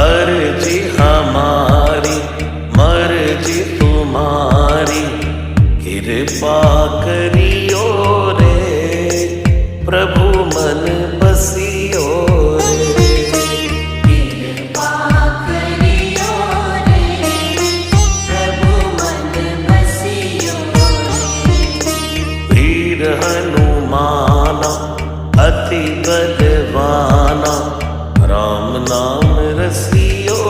अर्जी हमारी मर्जी तुम्हारी, कृपा करियो रे प्रभु मन बसियो रे। कृपा करियो रे प्रभु मन बसियो रे। वीर हनुमाना अति बलवाना, राम नाम रसियो